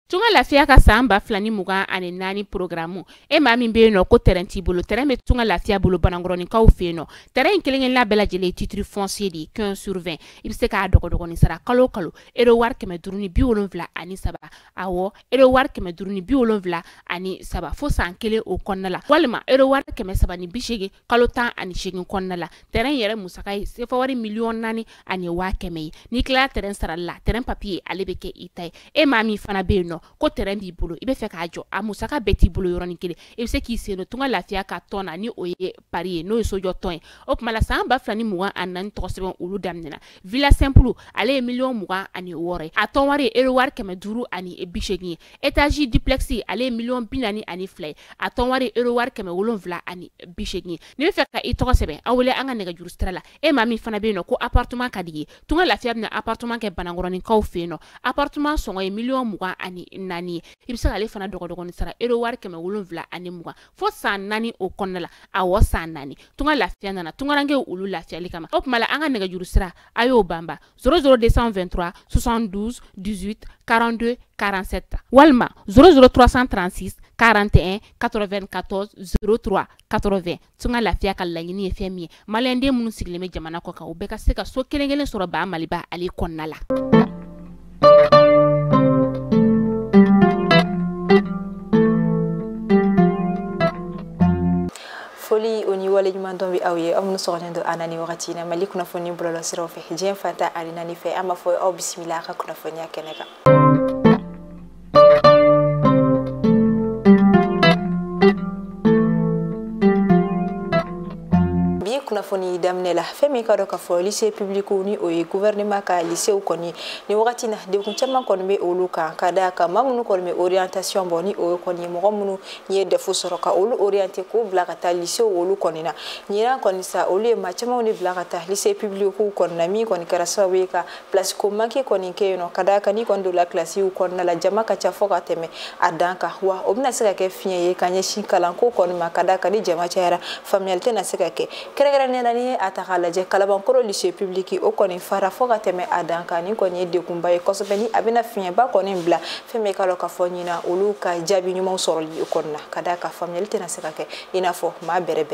Tunga lafiya ka samba flani mugan ani nani programu e ma min be no ko terrain ti bolo terrain be tunga lafiya bolo banangoroni kaw fe no terrain kelen la bela jele titre foncier di 15 sur 20 ibse ka dogo ni sara kalo ero war keme duruni bi wolonvla ani saba awo ero war keme duruni bi wolonvla ani saba fo san kele o konnala walma ero war keme saba ni bishege kalo tan ani shegin konnala terrain yere musaka se fa wari million nani ani wa keme ni kla terrain sara la terrain papier alebeke itay e ma mi fana be no ko terrain bi bolo ibe fe ka jo amusaka beti bolo yoroni kele e se ki se no tunga lafiya ka tona ni oye pari no so jo ton o mala samba flani mugan anan to sebon ulu damnena villa simple ale million mugan ani wore a ton wari ero war keme duru ani e bishegi etage duplexi ale million binani ani flay a ton wari ero war keme wolonvla ani bishegi ni fe ka i to sebe awle anga nega juru strala e mami fana be no ko appartement kadigi tunga lafiya na appartement ke banangoroni kaw fe no appartement songo e million mugan ani nani ibisa ale fana dogo ni sara ero war keme wolonvla ani mugan fo san nani o konnala awo san nani tunga lafiya nana tunga range ulu lafiya likama op mala anga nega juru sira ayo bamba 00223 72 18 42 47 walma 00336 41 94 03 80 tunga lafiya ka lagini e femi malende munu sigleme jamana ko ka o beka se ka so kelengelen soro ba maliba ali konnala. Foli oni wale nyuma ndombi awye amnu soxnendo anani wakati na mali kuna foni bulalo siro fe jen fanta alina ni fe ama fo o bismillah ka kuna foni akeneka kuna foni damnela femi ka do ka fo lycée public ni o gouvernement ka lycée o koni ni wakati na de kun chama kon be oluka kada ka mamunu kon me orientation boni o koni mo munu ye defu soroka olu orienté ko blakata lycée o olu konina nyira koni sa olu ma chama oni blakata lycée public ko kon na mi koni karasa we ka place ko maki koni ke no kada ka ni kon do la classe o kon na la jama ka cha foka teme adanka wa obna sika ke fiye ye kanye shinkalan ko kon ma kada ka ni jama cha familialité na sika ke nani atakala je kalaban koro lycée public o koni fara foga teme adanka ni koni de kumba e kosobeni abina finya ba koni bla feme kalo ka fonyina uluka jabi nyuma usoro li konna kada ka familialité na sekake inafo ma bere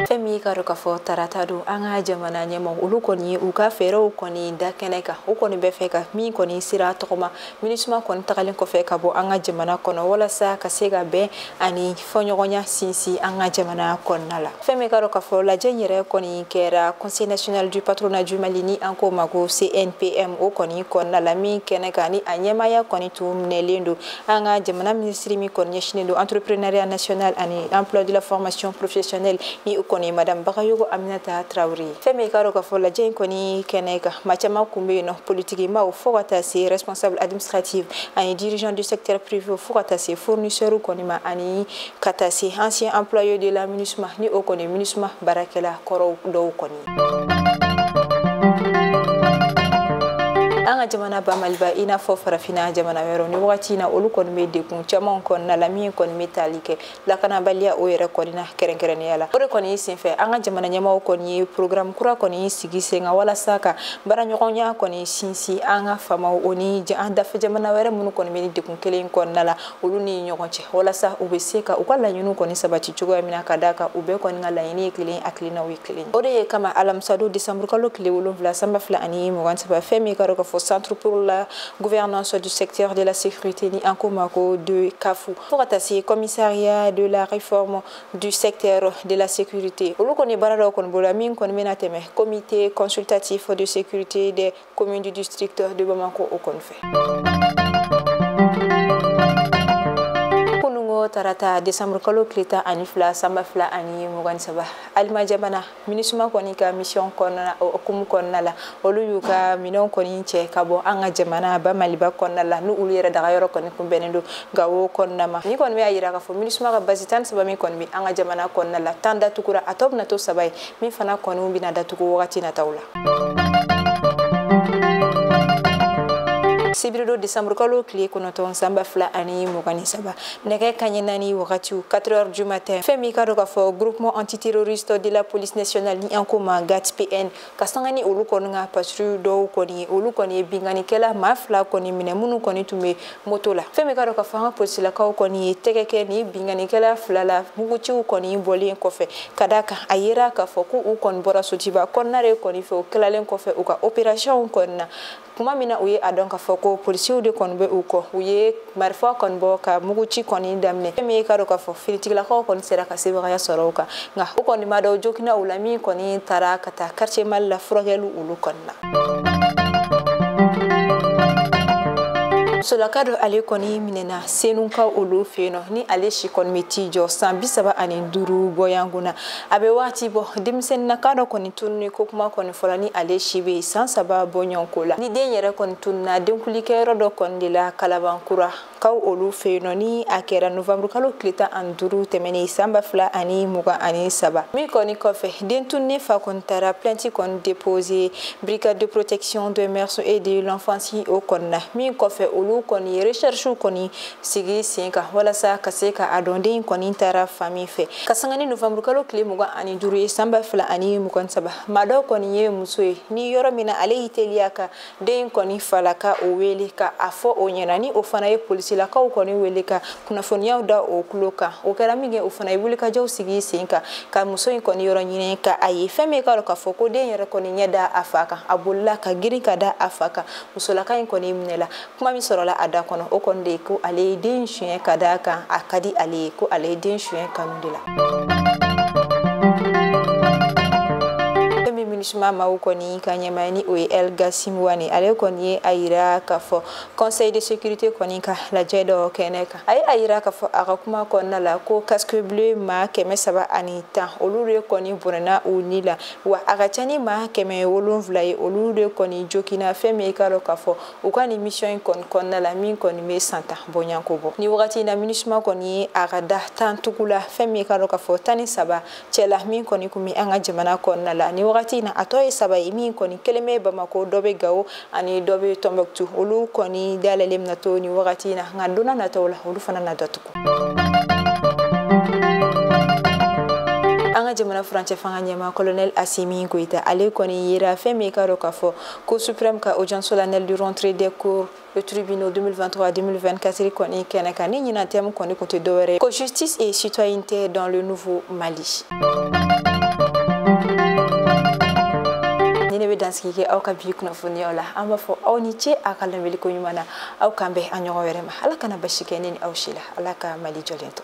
femi ka roka fo taratadu anga jamana nyemo ulu koni uka fero koni dakeneka o koni befeka mi koni sira tokoma minisma koni takalen ko feka bo anga jamana kono wala sa ka sega be ani fonyogonya sinsi anga jamana konnala femi ka roka fo la jenyere koni kera conseil national du patronat du Mali anko mago CNPM o koni konnala mi keneka ni anyema ya koni tum nelendo anga jamana ministry mi koni yeshindo entrepreneuriat national ani emploi de la formation professionnelle ni koni madame Bakayogo Aminata Traoré femi karo ka fola jen koni keneka machama kumbe no politique ma fokata si responsable administratif ani dirigeant du secteur privé fokata si fournisseur koni ma ani kata si ancien employé de la MINUSMA ni o koni MINUSMA barakela koro do koni anga jamana ba malba ina fo farafina jamana wero ni wakati na olu kon me de kun chama kon na la mi kon metalike la kana balia o yere kon na keren yala ore kon yi sin fe anga jamana nyama kon yi programme kura kon yi sigi senga wala saka bara nyonya kon yi sinsi anga fama oni ja anda fe jamana wero mun kon me de kun kelen kon na la olu ni nyokonche wala sa ubeseka ukala nyunu kon sabati chugo mina kadaka ube kon ngala yini kelen aklina wi kelen ore kama alam sadu décembre kalo kle wolo vla samba fla ani mo wan saba femi karo au Centre pour la gouvernance du secteur de la sécurité ni Ankomako de Kafou. Pour attaquer commissariat de la réforme du secteur de la sécurité. Olu koni barara kon bolamin kon menateme comité consultatif de sécurité des communes du district de Bamako au Konfe. Tarata décembre kalo kleta anifla samba fla ani mugan saba alma jamana minisuma koni ka mission konna okum konna la olu yuka minon koni che kabo anga jamana ba maliba konna la nu ulira daga yoro koni kumbenendo gawo konna ma ni kon me ayira ka fo minisuma ka bazitan saba mi kon mi anga jamana konna la tanda tukura atob na to sabay mi fana konu bina datuko wakati na tawla Sibirido décembre kalo kile konoton samba fla ani mugani saba nege kanyinani wakati 4h du matin femi kado ka fo groupement antiterroriste de la police nationale ni en commun GATPN kasangani olu konga patrouille do koni olu koni bingani kela mafla koni mine munu koni tume moto la femi kado ka fanga police la ka koni tegeke ni bingani kela flala muguchi koni boli kofe kadaka ayira ka fo ku u kon bora sotiba konnare koni fo kelalen kofe u ka opération konna kuma mina uye adon ka foko policier de kon be uko uye marfa kon bo ka muguchi koni damne me ka do ka fo filitigla ko kon sera ka seba ya soroka nga uko ni mado jokina ulami koni tara kata quartier mal la frogelu ulu konna Sola kado ale koni minena senunka olu feno ni ale shikon metijo sambi saba ani duru boyanguna abe wati bo dimsen na kado koni tunni kokuma koni folani ale shibe san saba bonyankola ni denyere koni tunna denkulike rodo koni la kalabankura kaw olu feno ni akera novembre kalo klita an duru temeni samba fla ani muga ani saba mi koni kofe den tunni fa kontara plainte kon déposé brigade de protection de mères et de l'enfance au konna mi kofe olu koni recherche koni sigi sinka wala sa kaseka adonde koni tara famille fe kasangani novembre kalo kile muga ani duru samba fla ani mugon saba mado koni ye muswe ni yoro mina ale iteliaka den koni falaka o wele ka afo o nyanani o fana ye police la ka o koni wele ka kuna fonia da o kuloka o kera mige o fana ibuli ka jaw sigi sinka ka muso koni yoro nyine ka ayi feme ka ka foko den yoro koni nyada afaka abulla ka giri ka da afaka musola ka koni minela kuma mi sorola ada kono o konde ko ale den chien kadaka akadi ale ko ale den chien kanundila minishma mawu koni kanyamani OEL Gasimwani ale koni ayira kafo conseil de sécurité koni ka la jedo keneka ay ayira kafo akakuma konna la ko casque bleu ma keme saba anita olure koni burana unila wa agachani ma keme wolonvlaye olure koni jokina feme kalo kafo ukani mission konna la min koni me santa bonyankobo ni wakati na minishma koni agada tantukula feme kalo kafo tani saba chela min koni kumi anga jamana konna la ni wakati na atoy saba imi koni keleme Bamako dobe Gao ani dobe Tombouctou olu koni dalalem na to ni wakati na nganduna na to la olu fana na datuko anga jamana français fanga nyama colonel Assimi Goïta ale koni yira feme karo kafo Cour suprême ka audience solennelle du rentrée des cours le tribunal 2023-2024 koni kenaka ni nyina tem koni côté dore ko justice et citoyenneté dans le nouveau Mali nebe danski au ka biik no foniola amba fo awniche akala meliko yumana au kambe anyo werema alaka na bashike nini au shila alaka Mali jolento